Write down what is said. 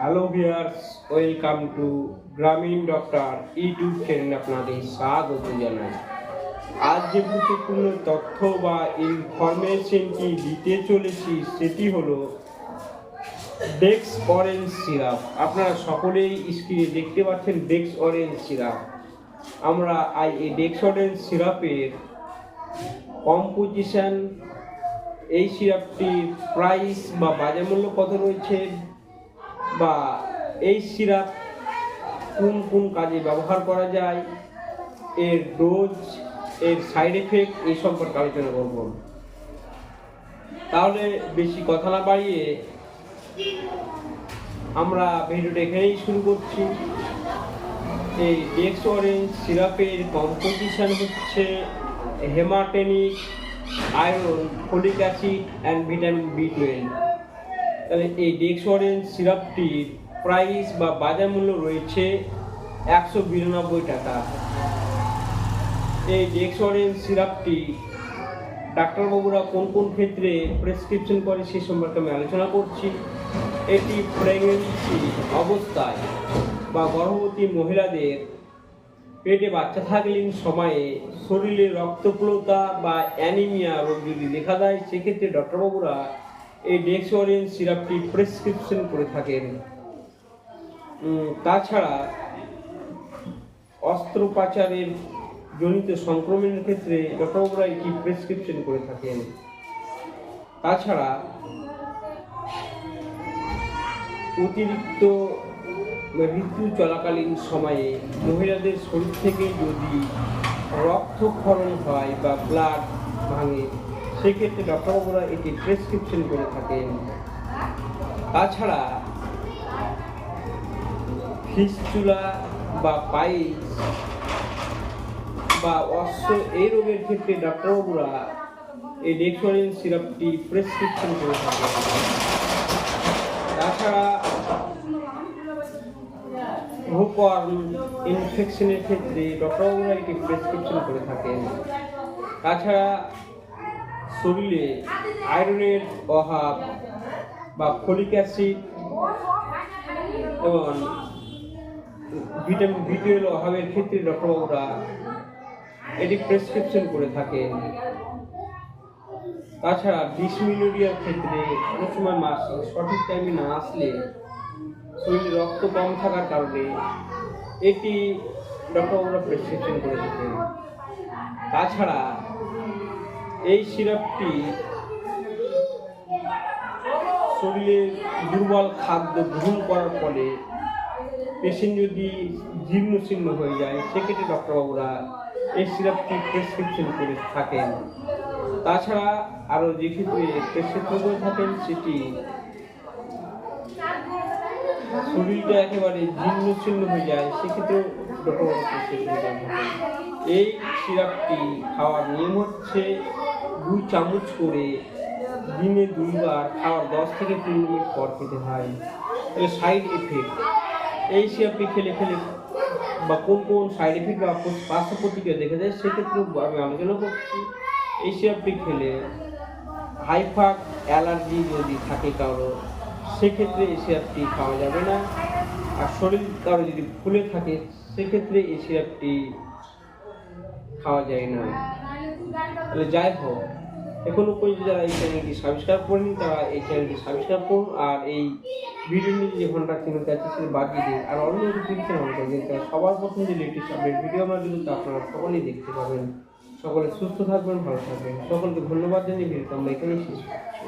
Hello viewers, welcome to গ্রামীণ doctor YouTube চ্যানেলে আপনাদের স্বাগত জানাই। আজ যে গুরুত্বপূর্ণ তথ্য বা ইনফরমেশনটি দিতে চলেছি সেটি হলো ডেক্স অরেঞ্জ সিরাপ। আপনারা সকলেই স্ক্রিনে দেখতে পাচ্ছেন ডেক্স অরেঞ্জ সিরাপ। আমরা এই ডেক্স অরেঞ্জ সিরাপের কম্পোজিশন, এই সিরাপটির প্রাইস বা বাজার মূল্য কত রয়েছে, বা এই সিরাপ কোন কোন কাজে ব্যবহার করা যায়, এর ডোজ, এর সাইড এফেক্ট, এই সম্পর্কে আলোচনা করব। তাহলে বেশি কথা না বাড়িয়ে আমরা ভিডিওটা এখানেই শুরু করছি। এই ডেক্স অরেঞ্জ সিরাপের কম্পোজিশন হচ্ছে haematinic, iron, folic acid and vitamin বি12। তাহলে এই ডেক্স অরেঞ্জ সিরাপটির প্রাইস বা বাজার মূল্য রয়েছে 192 টাকা। এই ডেক্স অরেঞ্জ সিরাপটি ডাক্তারবাবুরা কোন কোন ক্ষেত্রে প্রেসক্রিপশন করে সে সম্পর্কে আমি আলোচনা করছি। এটি প্রেগনেন্সি অবস্থায় বা গর্ভবতী মহিলাদের পেটে বাচ্চা থাকলেন সময়ে শরীরে রক্তপ্লতা বা অ্যানিমিয়া রোগ যদি দেখা দেয়, সেক্ষেত্রে ডক্টরবাবুরা এই ডেক্স অরেঞ্জ সিরাপটি প্রেসক্রিপশন করে থাকেন। তাছাড়া অস্ত্রোপচারের জনিত সংক্রমণের ক্ষেত্রে ডক্টরবাবুরা এটি প্রেসক্রিপশন করে থাকেন। তাছাড়া অতিরিক্ত ঋতু চলাকালীন সময়ে মহিলাদের শরীর থেকে যদি রক্তক্ষরণ হয় বা ব্লাড ভাঙে, সেক্ষেত্রে ডক্টরবাবুরা এটি প্রেসক্রিপশন করে থাকেন। তাছাড়া ফিস্টুলা বা পাইলস বা অশ্ব, এই রোগের ক্ষেত্রে ডাক্তারবাবুরা এই ডেক্স অরেঞ্জ সিরাপটি প্রেসক্রিপশন করে থাকেন। তাছাড়া হোকওয়ার্ম ইনফেকশনের ক্ষেত্রে ডক্টরবাবুরা এটি প্রেসক্রিপশন করে থাকেন। তাছাড়া শরীরে আয়রনের অভাব বা ফোলিক অ্যাসিড এবং ভিটামিন বি12 অভাবের ক্ষেত্রে ডক্টরবাবুরা এটি প্রেসক্রিপশন করে থাকেন। তাছাড়া ডিসমিনোরিয়ার ক্ষেত্রে অনেক সময় মাসিক সঠিক টাইমে না আসলে শরীরে রক্ত কম থাকার কারণে এটি ডক্টরবাবুরা প্রেসক্রিপশন করে থাকেন। তাছাড়া এই সিরাপটি শরীরে দুর্বল খাদ্য গ্রহণ করার ফলে পেশেন্ট যদি জীর্ণশীর্ণ হয়ে যায়, সেক্ষেত্রে ডক্টরবাবুরা এই সিরাপটি প্রেসক্রিপশন করে থাকেন। তাছাড়া আরও যে ক্ষেত্রে প্রেসক্রিপশন করে থাকেন, সেটি শরীরটা একেবারে জীর্ণশীর্ণ হয়ে যায়, সেক্ষেত্রেও ডক্টরবাবুরা প্রেসক্রিপশন করে থাকেন। এই সিরাপটি খাওয়ার নিয়ম হচ্ছে 2 চামচ করে দিনে 2 বার, খাওয়ার 10 থেকে 15 মিনিট পর খেতে হয়। সাইড এফেক্ট, এই সিরাপটি খেলে বা কোন কোন সাইড এফেক্ট বা পার্শ্ব প্রতিক্রিয়া দেখা যায়, সেক্ষেত্রেও আমি আলোচনা করছি। এই সিরাপটি খেলে হাইপার অ্যালার্জি যদি থাকে কারো, সেক্ষেত্রে এই সিরাপটি খাওয়া যাবে না। আর শরীর কারো যদি ফুলে থাকে, সেক্ষেত্রে এই সিরাপটি খাওয়া যায় না। তাহলে যাই হোক, এখনো পর্যন্ত যারা এই চ্যানেলটি সাবস্ক্রাইব করেনি, তারা এই চ্যানেলটি সাবস্ক্রাইব করুন। আর এই ভিডিও নিয়ে যে ঘন্টার চিহ্নতে আছে সেটা বাজিয়ে দিন। আর অন্য নোটিফিকেশন অন করে দিন, সবার প্রথম যে লেটেস্ট আপডেট ভিডিও আমরা দিন, তা আপনারা সকলেই দেখতে পাবেন। সকলে সুস্থ থাকবেন, ভালো থাকবেন। সকলকে ধন্যবাদ জানিয়ে ভিডিওটা আমরা এখানেই শেষ করছি।